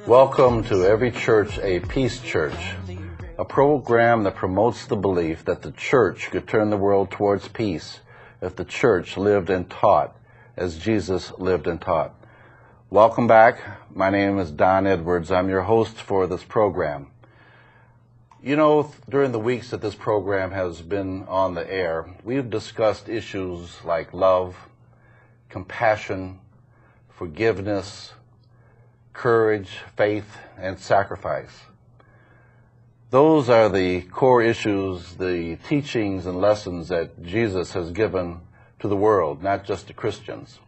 Welcome to Every Church a Peace Church, a program that promotes the belief that the church could turn the world towards peace if the church lived and taught as Jesus lived and taught. Welcome back. My name is Don Edwards. I'm your host for this program. You know, during the weeks that this program has been on the air, we've discussed issues like love, compassion, forgiveness, courage, faith, and sacrifice. Those are the core issues, the teachings and lessons that Jesus has given to the world, not just to Christians.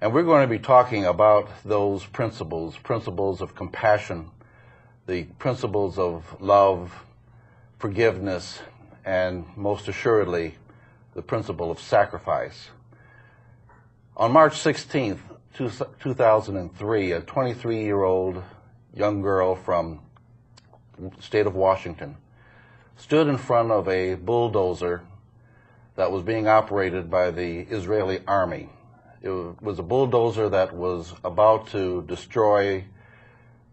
And we're going to be talking about those principles of compassion, the principles of love, forgiveness, and most assuredly, the principle of sacrifice. On March 16th, 2003, a 23-year-old young girl from the state of Washington stood in front of a bulldozer that was being operated by the Israeli army. It was a bulldozer that was about to destroy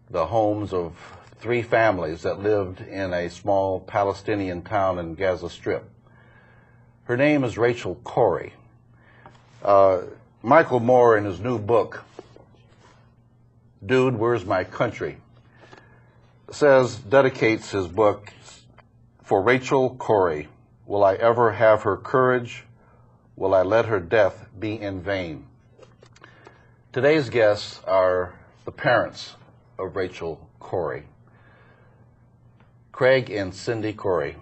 the homes of 3 families that lived in a small Palestinian town in Gaza Strip. Her name is Rachel Corrie. Michael Moore, in his new book, Dude, Where's My Country?, dedicates his book, For Rachel Corrie, Will I Ever Have Her Courage? Will I Let Her Death Be in Vain? Today's guests are the parents of Rachel Corrie, Craig and Cindy Corrie.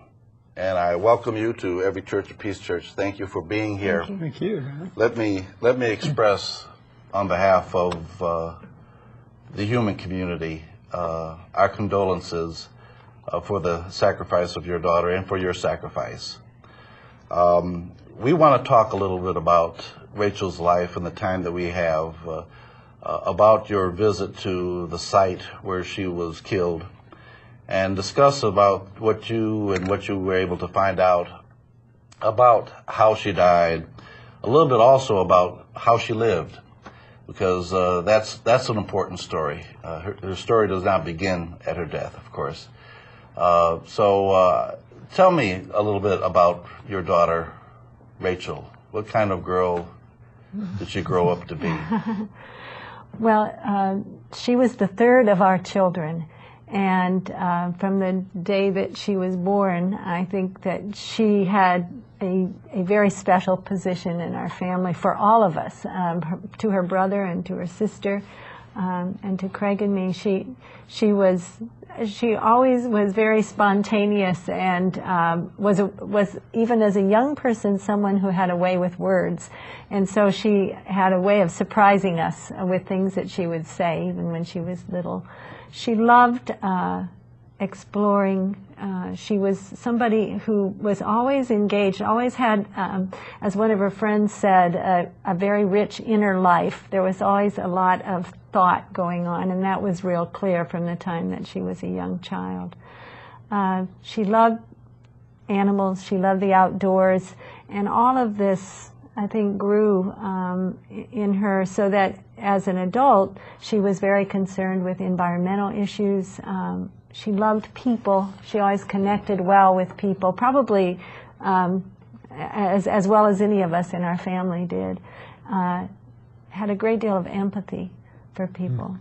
And I welcome you to Every Church a Peace Church. Thank you for being here. Thank you. Let me express on behalf of the human community our condolences for the sacrifice of your daughter and for your sacrifice. We want to talk a little bit about Rachel's life and the time that we have, about your visit to the site where she was killed, and discuss about what you were able to find out about how she died, a little bit also about how she lived, because that's an important story. Her story does not begin at her death, of course. So tell me a little bit about your daughter, Rachel. What kind of girl did she grow up to be? Well, she was the third of our children. And from the day that she was born, I think that she had a very special position in our family for all of us, to her brother and to her sister, and to Craig and me. She always was very spontaneous and was even as a young person someone who had a way with words. And so she had a way of surprising us with things that she would say even when she was little. She loved exploring. She was somebody who was always engaged, always had, as one of her friends said, a very rich inner life. There was always a lot of thought going on, and that was real clear from the time that she was a young child. She loved animals. She loved the outdoors, and all of this, I think, grew in her so that as an adult, she was very concerned with environmental issues. She loved people. She always connected well with people, probably as well as any of us in our family did. Had a great deal of empathy for people.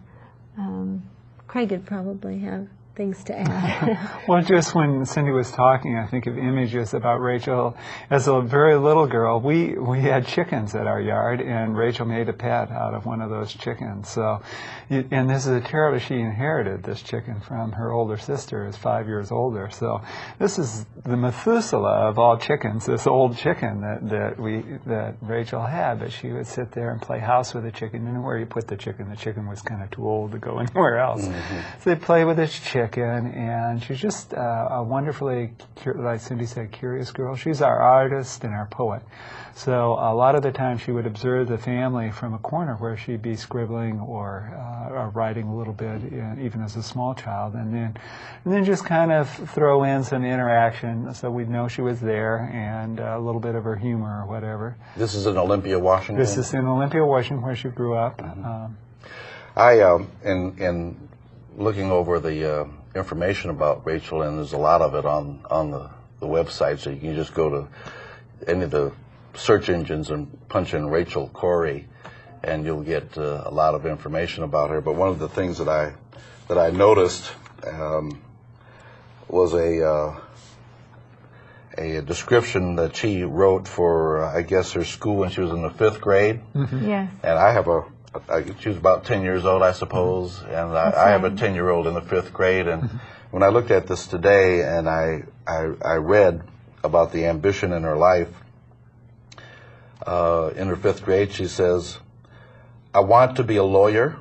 Craig would probably have things to add. Well, just when Cindy was talking, I think of images about Rachel as a very little girl. We had chickens at our yard, and Rachel made a pet out of one of those chickens. So, and this is a terrible. She inherited this chicken from her older sister, who's 5 years older. So this is the Methuselah of all chickens. This old chicken that Rachel had, but she would sit there and play house with the chicken. And where you put the chicken was kind of too old to go anywhere else. Mm-hmm. So they play with this chicken. And she's just a wonderfully, like Cindy said, curious girl. She's our artist and our poet. So a lot of the time she would observe the family from a corner where she'd be scribbling or writing a little bit, even as a small child, and then just kind of throw in some interaction so we'd know she was there, and a little bit of her humor or whatever. This is in Olympia, Washington? This is in Olympia, Washington, where she grew up. Mm-hmm. In looking over the information about Rachel, and there's a lot of it on the website, so you can just go to any of the search engines and punch in Rachel Corrie, and you'll get a lot of information about her. But one of the things that I noticed was a description that she wrote for, I guess, her school when she was in the 5th grade. Yes. And I have she was about 10 years old, I suppose, and I have a 10-year-old in the 5th grade. And when I looked at this today and I read about the ambition in her life, in her 5th grade, she says, "I want to be a lawyer,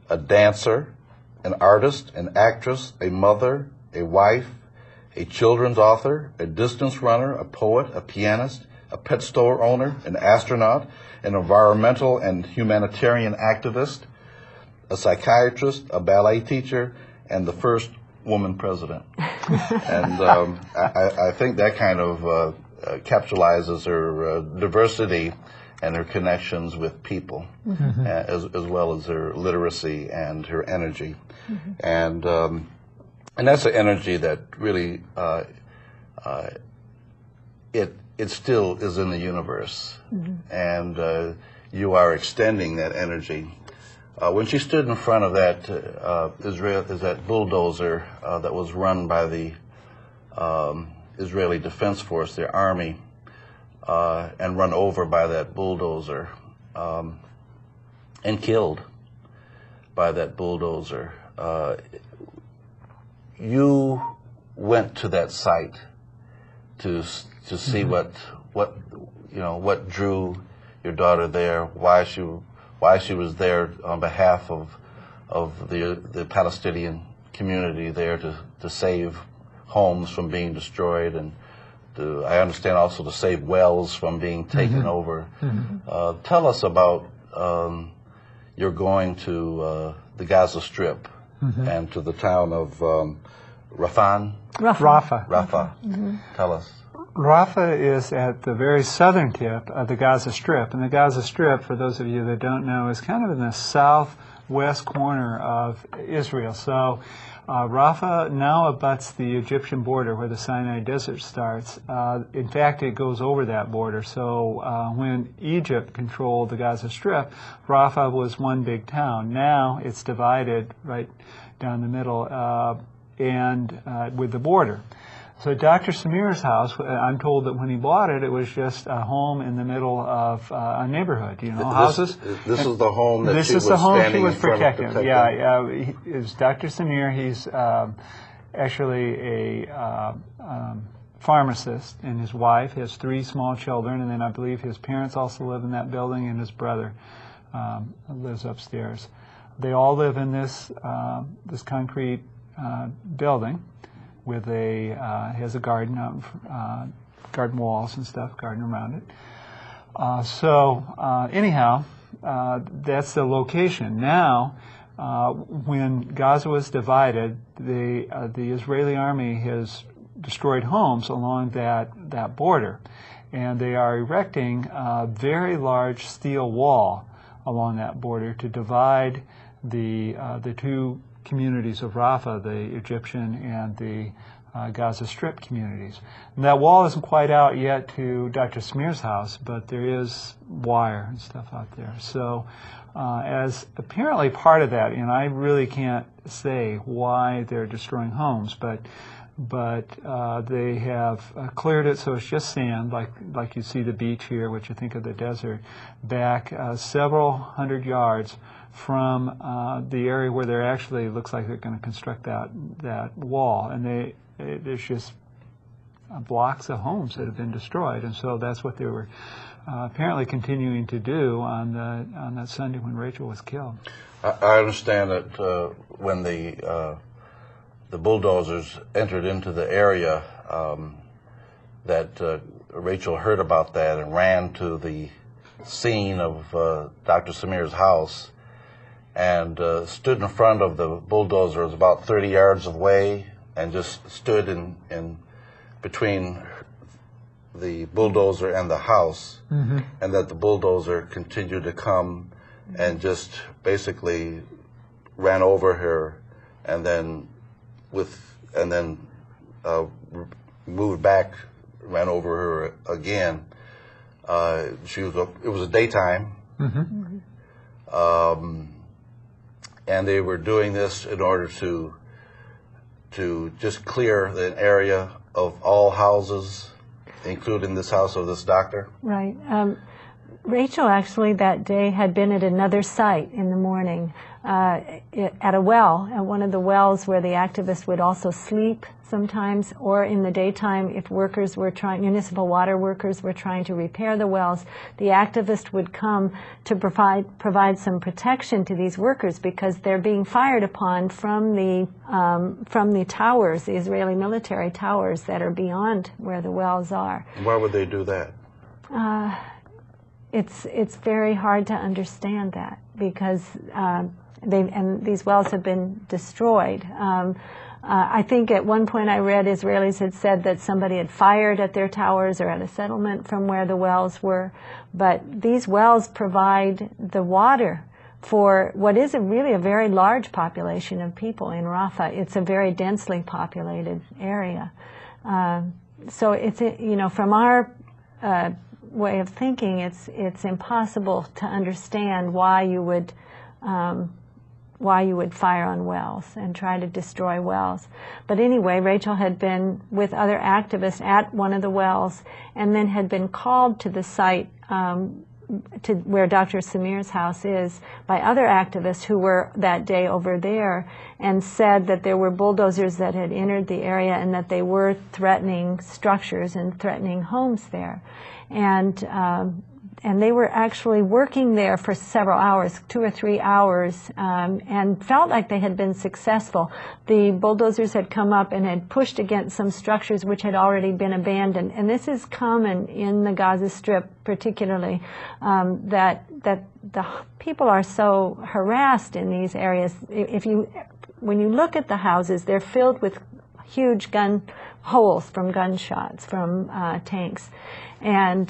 a dancer, an artist, an actress, a mother, a wife, a children's author, a distance runner, a poet, a pianist, a pet store owner, an astronaut, an environmental and humanitarian activist, a psychiatrist, a ballet teacher, and the first woman president." And I think that kind of capsulizes her diversity and her connections with people, as well as her literacy and her energy. And that's an energy that really, it still is in the universe. And you are extending that energy. When she stood in front of that bulldozer that was run by the Israeli Defense Force, their army, and run over by that bulldozer, and killed by that bulldozer, you went to that site to see what drew your daughter there, why she was there on behalf of the Palestinian community there to save homes from being destroyed, and I understand also to save wells from being taken over. Tell us about your going to the Gaza Strip and to the town of Rafah. Tell us. Rafah is at the very southern tip of the Gaza Strip, and the Gaza Strip, for those of you that don't know, is kind of in the southwest corner of Israel. So Rafah now abuts the Egyptian border where the Sinai Desert starts. In fact, it goes over that border. So when Egypt controlled the Gaza Strip, Rafah was one big town. Now it's divided right down the middle and with the border. So Dr. Samir's house, I'm told that when he bought it, it was just a home in the middle of a neighborhood, houses. This is the home that this she is was the home standing she was in front of protecting. Yeah, is Dr. Samir. He's actually a pharmacist, and his wife has 3 small children, and then I believe his parents also live in that building, and his brother lives upstairs. They all live in this concrete building. With has a garden out, garden walls and stuff, garden around it. Anyhow, that's the location. Now, when Gaza was divided, the Israeli army has destroyed homes along that border, and they are erecting a very large steel wall along that border to divide the 2 communities of Rafah, the Egyptian and the Gaza Strip communities. And that wall isn't quite out yet to Dr. Smear's house, but there is wire and stuff out there. So as apparently part of that, and I really can't say why they're destroying homes, but they have cleared it so it's just sand, like you see the beach here, which you think of the desert, back several hundred yards from the area where they're actually looks like they're going to construct that wall, and there's just blocks of homes that have been destroyed, and so that's what they were apparently continuing to do on that Sunday when Rachel was killed. I understand that when the bulldozers entered into the area, that Rachel heard about that and ran to the scene of Dr. Samir's house, and stood in front of the bulldozer. It was about 30 yards away, and just stood in between the bulldozer and the house, and that the bulldozer continued to come and just basically ran over her and then moved back, ran over her again. It was a daytime, and they were doing this in order to just clear the area of all houses, including this house of this doctor. Right. Rachel actually that day had been at another site in the morning, at a well, at one of the wells where the activists would also sleep sometimes, or in the daytime if municipal water workers were trying to repair the wells, the activist would come to provide some protection to these workers because they're being fired upon from the towers, the Israeli military towers that are beyond where the wells are. Why would they do that? It's very hard to understand that because these wells have been destroyed. I think at one point I read Israelis had said that somebody had fired at their towers or at a settlement from where the wells were, but these wells provide the water for what is really a very large population of people in Rafah. It's a very densely populated area. So it's, from our way of thinking, it's impossible to understand why you would fire on wells and try to destroy wells. But anyway, Rachel had been with other activists at one of the wells and then had been called to the site to where Dr. Samir's house is by other activists who were that day over there and said that there were bulldozers that had entered the area and that they were threatening structures and threatening homes there. And they were actually working there for several hours, 2 or 3 hours, and felt like they had been successful. The bulldozers had come up and had pushed against some structures which had already been abandoned. And this is common in the Gaza Strip particularly, that the people are so harassed in these areas. When you look at the houses, they're filled with huge gun holes from gunshots, from tanks. And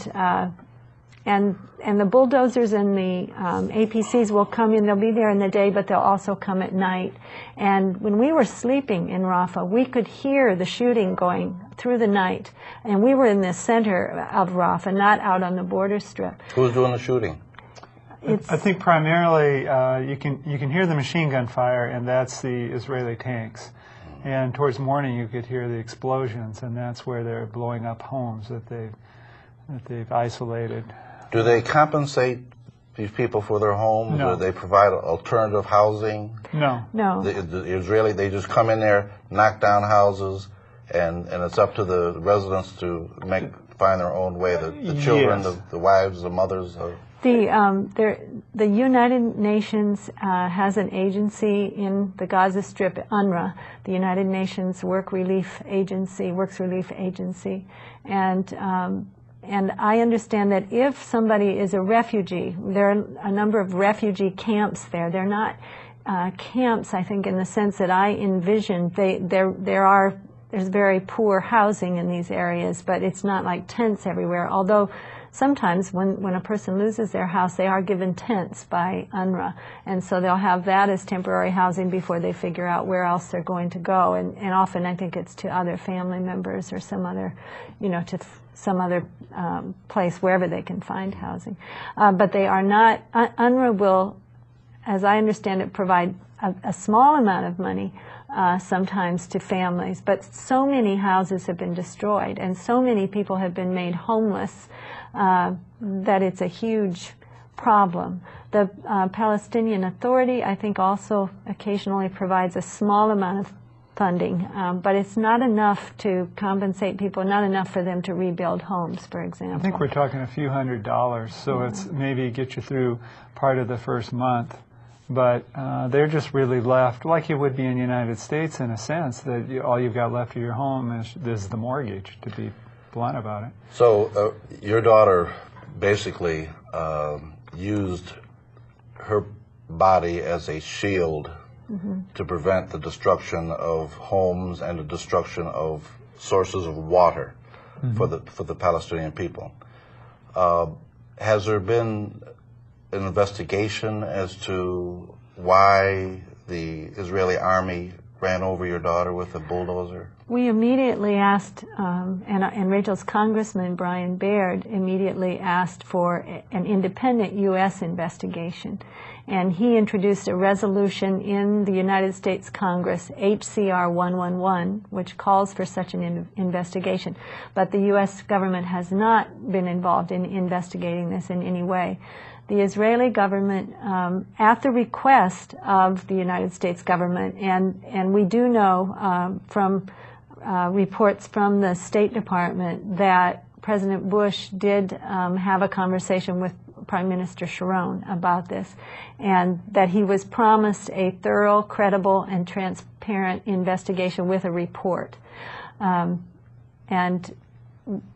the bulldozers and the APCs will come in. They'll be there in the day, but they'll also come at night. And when we were sleeping in Rafah, we could hear the shooting going through the night. And we were in the center of Rafah, not out on the border strip. Who's doing the shooting? I think primarily you can hear the machine gun fire, and that's the Israeli tanks. And towards morning, you could hear the explosions, and that's where they're blowing up homes that they've isolated. Do they compensate these people for their homes? No. Or they provide alternative housing? No. No. The Israeli, they just come in there, knock down houses, and it's up to the residents to find their own way. The children, Yes. the wives, the mothers. The United Nations has an agency in the Gaza Strip, UNRWA, the United Nations Works Relief Agency, and I understand that if somebody is a refugee, there are a number of refugee camps there. They're not camps, I think, in the sense that I envisioned. There's very poor housing in these areas, but it's not like tents everywhere. Although sometimes when a person loses their house, they are given tents by UNRWA, and so they'll have that as temporary housing before they figure out where else they're going to go. And often I think it's to other family members or some other, to some other place wherever they can find housing. But they are not, UNRWA will, as I understand it, provide a small amount of money sometimes to families, but so many houses have been destroyed and so many people have been made homeless that it's a huge problem. The Palestinian Authority, I think, also occasionally provides a small amount of funding, but it's not enough to compensate people, not enough for them to rebuild homes, for example. I think we're talking a few $100s, so it's maybe get you through part of the first month. But they're just really left, like you would be in the United States in a sense, that all you've got left of your home is the mortgage, to be blunt about it. So your daughter basically used her body as a shield to prevent the destruction of homes and the destruction of sources of water for the Palestinian people. Has there been an investigation as to why the Israeli army ran over your daughter with a bulldozer? We immediately asked, and Rachel's congressman, Brian Baird, immediately asked for an independent U.S. investigation. And he introduced a resolution in the United States Congress, HCR 111, which calls for such an investigation. But the U.S. government has not been involved in investigating this in any way. The Israeli government, at the request of the United States government, and we do know from reports from the State Department that President Bush did have a conversation with Prime Minister Sharon about this, and that he was promised a thorough, credible, and transparent investigation with a report. And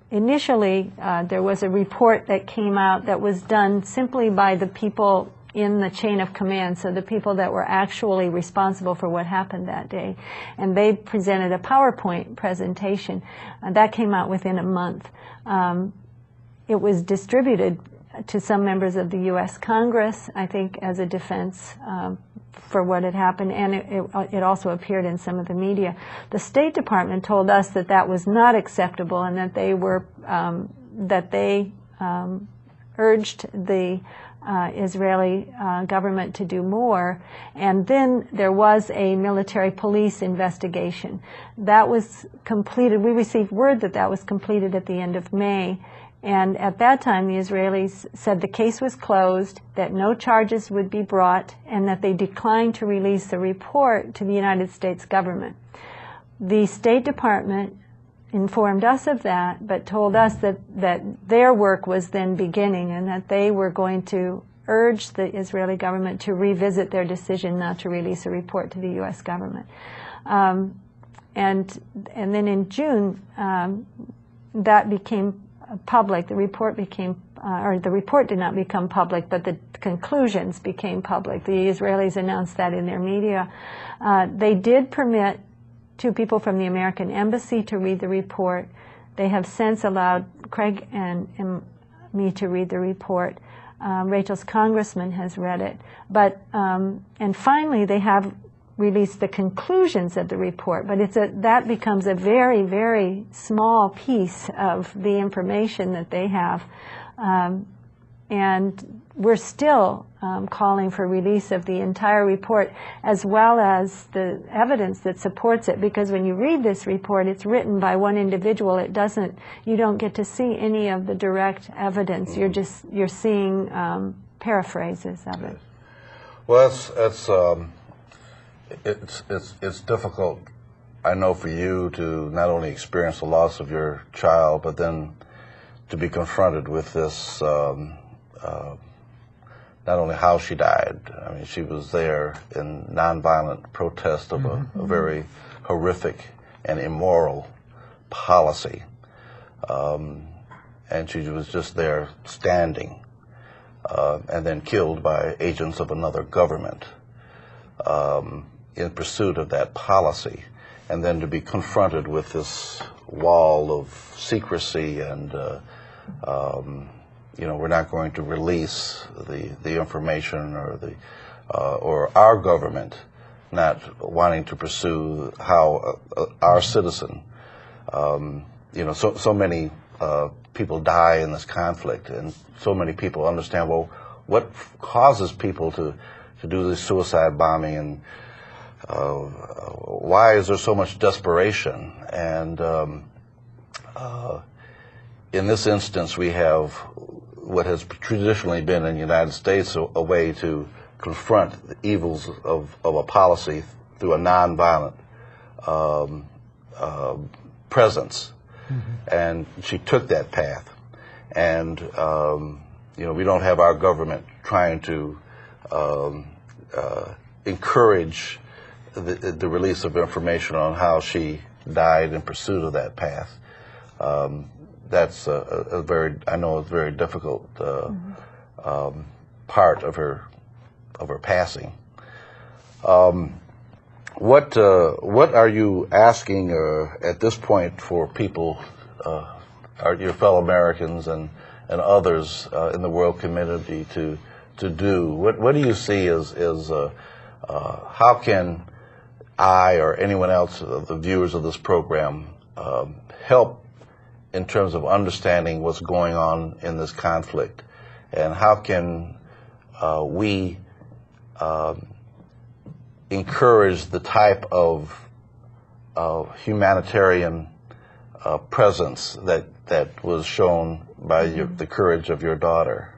initially, there was a report that came out that was done simply by the people in the chain of command, so the people that were actually responsible for what happened that day. And they presented a PowerPoint presentation. That came out within a month. It was distributed to some members of the U.S. Congress, I think, as a defense for what had happened, and it also appeared in some of the media. The State Department told us that that was not acceptable, and that they were urged the Israeli government to do more. And then there was a military police investigation. That was completed. We received word that that was completed at the end of May. And at that time, the Israelis said the case was closed, that no charges would be brought, and that they declined to release the report to the United States government. The State Department informed us of that, but told us that their work was then beginning, and that they were going to urge the Israeli government to revisit their decision not to release a report to the U.S. government. And then in June, that became public. The report became, or the report did not become public, but the conclusions became public. The Israelis announced that in their media. They did permit 2 people from the American Embassy to read the report. They have since allowed Craig and me to read the report. Rachel's congressman has read it. But, and finally, they have released the conclusions of the report, but that becomes a very, very small piece of the information that they have. And we're still calling for release of the entire report, as well as the evidence that supports it, because when you read this report, it's written by one individual. You don't get to see any of the direct evidence. You're seeing paraphrases of it. Well, it's difficult, I know, for you to not only experience the loss of your child, but then to be confronted with this, not only how she died. I mean, she was there in nonviolent protest of a very horrific and immoral policy. And she was just there standing, and then killed by agents of another government. In pursuit of that policy, and then to be confronted with this wall of secrecy and we're not going to release the information, or our government not wanting to pursue how our citizen, so many people die in this conflict, and so many people understand, well, what causes people to do this suicide bombing, and why is there so much desperation? And in this instance, we have what has traditionally been in the United States a way to confront the evils of a policy through a nonviolent presence. And she took that path. And we don't have our government trying to encourage the release of information on how she died in pursuit of that path. That's a very difficult part of her passing. What are you asking at this point for people, your fellow Americans and others in the world community to do? What do you see as how can I or anyone else, the viewers of this program, help in terms of understanding what's going on in this conflict, and how can we encourage the type of humanitarian presence that was shown by the courage of your daughter?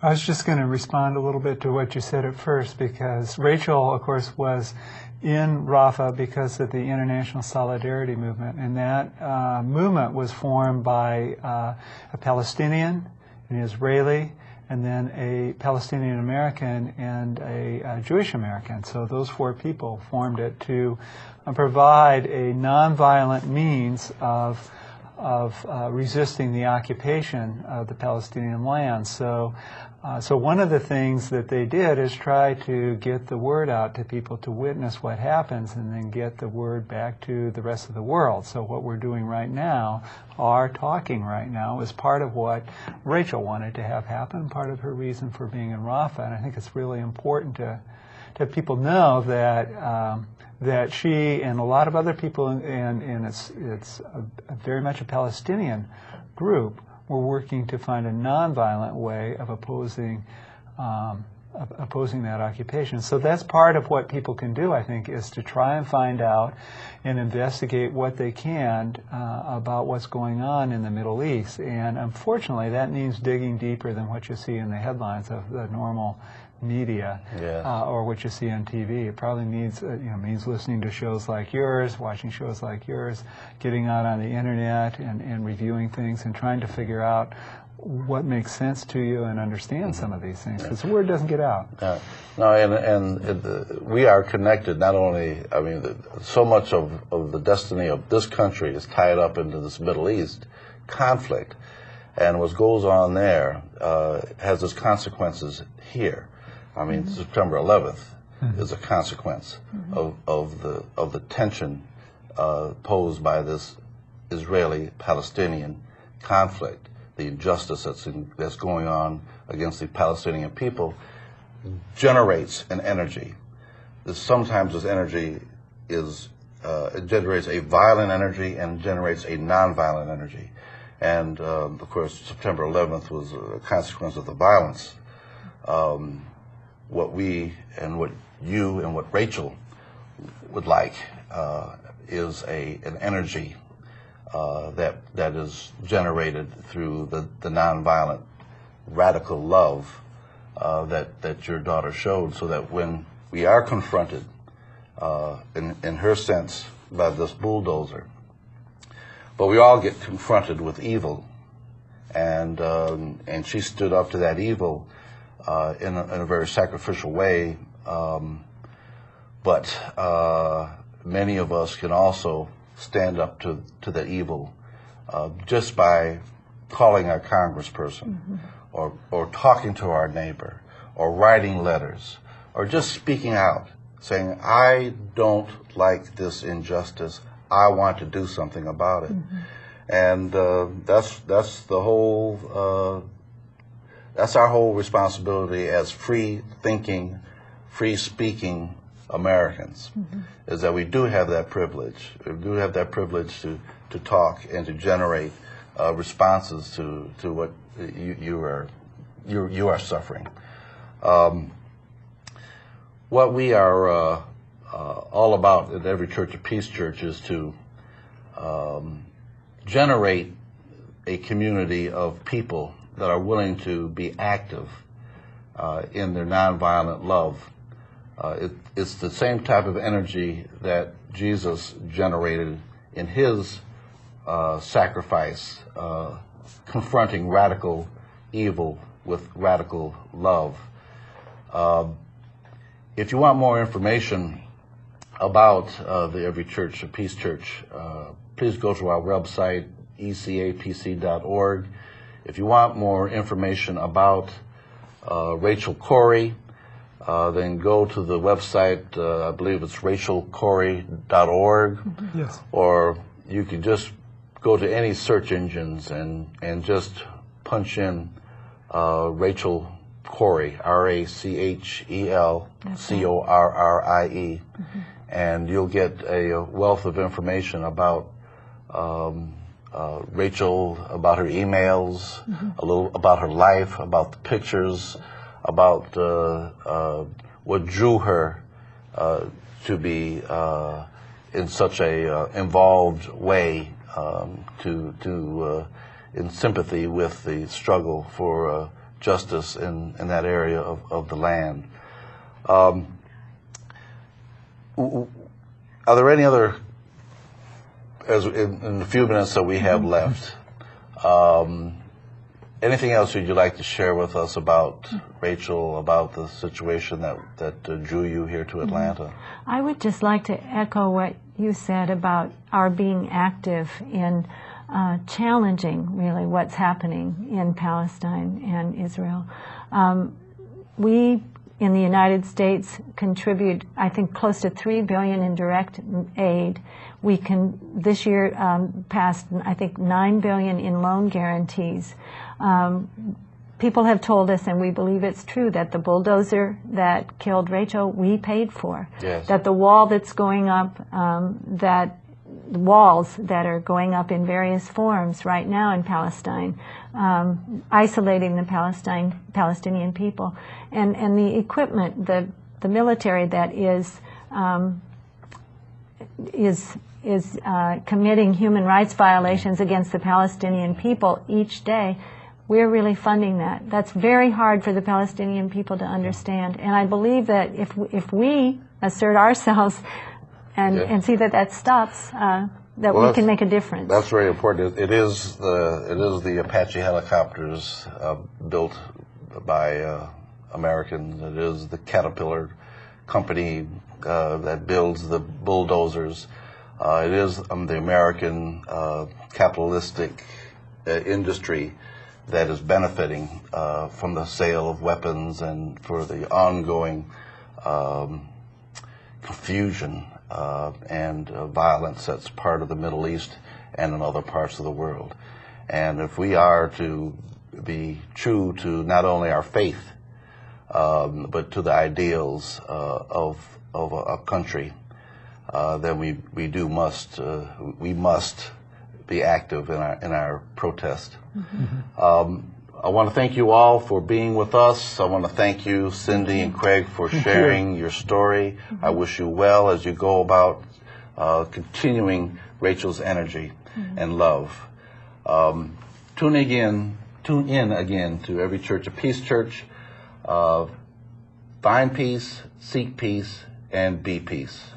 I was just going to respond a little bit to what you said at first, because Rachel, of course, was in Rafah because of the International Solidarity Movement, and that movement was formed by a Palestinian, an Israeli, and then a Palestinian American and a Jewish American. So those four people formed it to provide a nonviolent means of resisting the occupation of the Palestinian land. So one of the things that they did is try to get the word out to people to witness what happens, and then get the word back to the rest of the world. So what we're doing right now, our talking right now, is part of what Rachel wanted to have happen, part of her reason for being in Rafah. And I think it's really important to have people know that that she and a lot of other people, and it's very much a Palestinian group, were working to find a nonviolent way of opposing that occupation. So that's part of what people can do, I think, is to try and find out and investigate what they can about what's going on in the Middle East. And unfortunately, that means digging deeper than what you see in the headlines of the normal media, or what you see on TV. It probably means listening to shows like yours, watching shows like yours, getting out on the internet and reviewing things and trying to figure out what makes sense to you and understand some of these things, because the word doesn't get out. No, and we are connected. Not only, I mean, so much of the destiny of this country is tied up into this Middle East conflict, and what goes on there has its consequences here. I mean, September 11th is a consequence of the tension posed by this Israeli-Palestinian conflict. The injustice that's going on against the Palestinian people generates an energy. Sometimes this energy it generates a violent energy and generates a nonviolent energy. And of course, September 11th was a consequence of the violence. What we and what you and what Rachel would like is an energy that is generated through the nonviolent, radical love that your daughter showed, so that when we are confronted, in her sense, by this bulldozer, but we all get confronted with evil, and she stood up to that evil in a very sacrificial way, but many of us can also stand up to that evil just by calling our congressperson, or talking to our neighbor, or writing letters, or just speaking out, saying, I don't like this injustice, I want to do something about it. And that's the whole that's our whole responsibility as free-thinking, free-speaking Americans, is that we do have that privilege. We do have that privilege to talk and to generate responses to what you are suffering. What we are all about at every Church of Peace Church is to generate a community of people that are willing to be active in their nonviolent love. It's the same type of energy that Jesus generated in his sacrifice, confronting radical evil with radical love. If you want more information about the Every Church of Peace Church, please go to our website, ecapc.org. If you want more information about Rachel Corrie, then go to the website, I believe it's rachelcorrie.org. Yes. Or you can just go to any search engines and just punch in Rachel Corrie, Rachelcorrie, and you'll get a wealth of information about Rachel, about her emails, a little about her life, about the pictures, about what drew her to be in such a involved way, in sympathy with the struggle for justice in that area of the land. Are there any other, in the few minutes that we have left, anything else would you like to share with us about Rachel, about the situation that drew you here to Atlanta? I would just like to echo what you said about our being active in challenging, really, what's happening in Palestine and Israel. We, in the United States, contribute, I think, close to $3 billion in direct aid. We can, this year, passed, I think, $9 billion in loan guarantees. People have told us, and we believe it's true, that the bulldozer that killed Rachel, we paid for. Yes. That the wall that's going up, the walls that are going up in various forms right now in Palestine, isolating the Palestinian people, and the equipment, the military that is committing human rights violations against the Palestinian people each day. We're really funding that. That's very hard for the Palestinian people to understand. And I believe that if we assert ourselves and see that stops, that we can make a difference. That's very important. It is the Apache helicopters built by Americans. It is the Caterpillar company that builds the bulldozers. It is the American capitalistic industry that is benefiting from the sale of weapons and for the ongoing confusion and violence that's part of the Middle East and in other parts of the world. And if we are to be true to not only our faith, but to the ideals of a country, then we must be active in our protest. I want to thank you all for being with us. I want to thank you, Cindy and Craig, for sharing your story. I wish you well as you go about continuing Rachel's energy and love. Tune in again to Every Church a Peace Church. Find peace, seek peace, and be peace.